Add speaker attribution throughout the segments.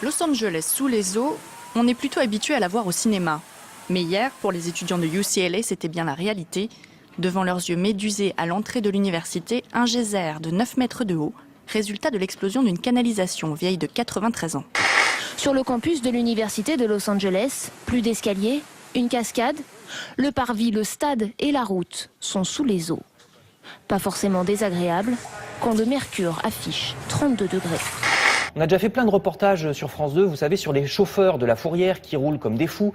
Speaker 1: Los Angeles sous les eaux, on est plutôt habitué à la voir au cinéma. Mais hier, pour les étudiants de UCLA, c'était bien la réalité. Devant leurs yeux médusés à l'entrée de l'université, un geyser de 9 mètres de haut, résultat de l'explosion d'une canalisation vieille de 93 ans.
Speaker 2: Sur le campus de l'université de Los Angeles, plus d'escaliers, une cascade, le parvis, le stade et la route sont sous les eaux. Pas forcément désagréable quand le mercure affiche 32 degrés.
Speaker 3: On a déjà fait plein de reportages sur France 2, vous savez, sur les chauffeurs de la fourrière qui roulent comme des fous,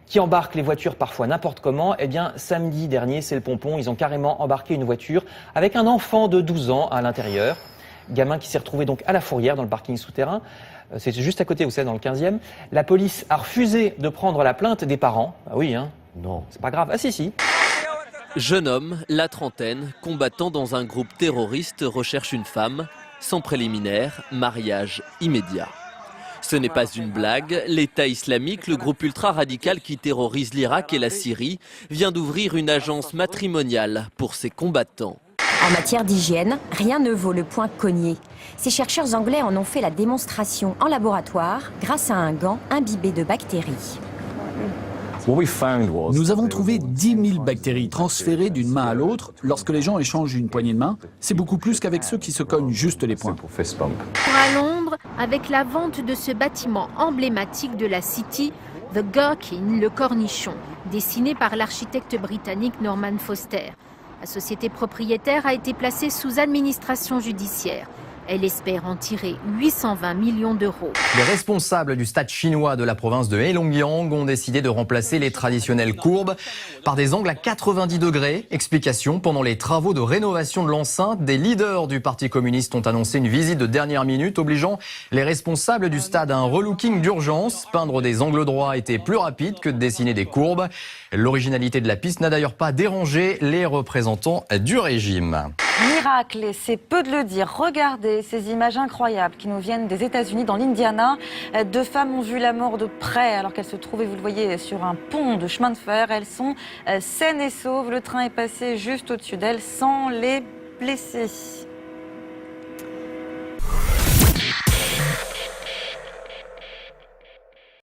Speaker 3: qui embarquent les voitures parfois n'importe comment. Eh bien, samedi dernier, c'est le pompon, ils ont carrément embarqué une voiture avec un enfant de 12 ans à l'intérieur. Gamin qui s'est retrouvé donc à la fourrière dans le parking souterrain. C'est juste à côté, vous savez, dans le 15e. La police a refusé de prendre la plainte des parents. Ah oui, hein. Non, c'est pas grave. Ah si.
Speaker 4: Jeune homme, la trentaine, combattant dans un groupe terroriste, recherche une femme, sans préliminaire, mariage immédiat. Ce n'est pas une blague, l'État islamique, le groupe ultra-radical qui terrorise l'Irak et la Syrie, vient d'ouvrir une agence matrimoniale pour ses combattants.
Speaker 5: En matière d'hygiène, rien ne vaut le point cogné. Ces chercheurs anglais en ont fait la démonstration en laboratoire grâce à un gant imbibé de bactéries.
Speaker 6: Nous avons trouvé 10 000 bactéries transférées d'une main à l'autre lorsque les gens échangent une poignée de main. C'est beaucoup plus qu'avec ceux qui se cognent juste les poings.
Speaker 7: À Londres, avec la vente de ce bâtiment emblématique de la City, The Gherkin, le cornichon, dessiné par l'architecte britannique Norman Foster. La société propriétaire a été placée sous administration judiciaire. Elle espère en tirer 820 millions d'euros.
Speaker 8: Les responsables du stade chinois de la province de Heilongjiang ont décidé de remplacer les traditionnelles courbes par des angles à 90 degrés. Explication, pendant les travaux de rénovation de l'enceinte, des leaders du Parti communiste ont annoncé une visite de dernière minute obligeant les responsables du stade à un relooking d'urgence. Peindre des angles droits était plus rapide que de dessiner des courbes. L'originalité de la piste n'a d'ailleurs pas dérangé les représentants du régime.
Speaker 9: Miracle, et c'est peu de le dire. Regardez ces images incroyables qui nous viennent des États-Unis, dans l'Indiana. Deux femmes ont vu la mort de près alors qu'elles se trouvaient, vous le voyez, sur un pont de chemin de fer. Elles sont saines et sauves. Le train est passé juste au-dessus d'elles sans les blesser.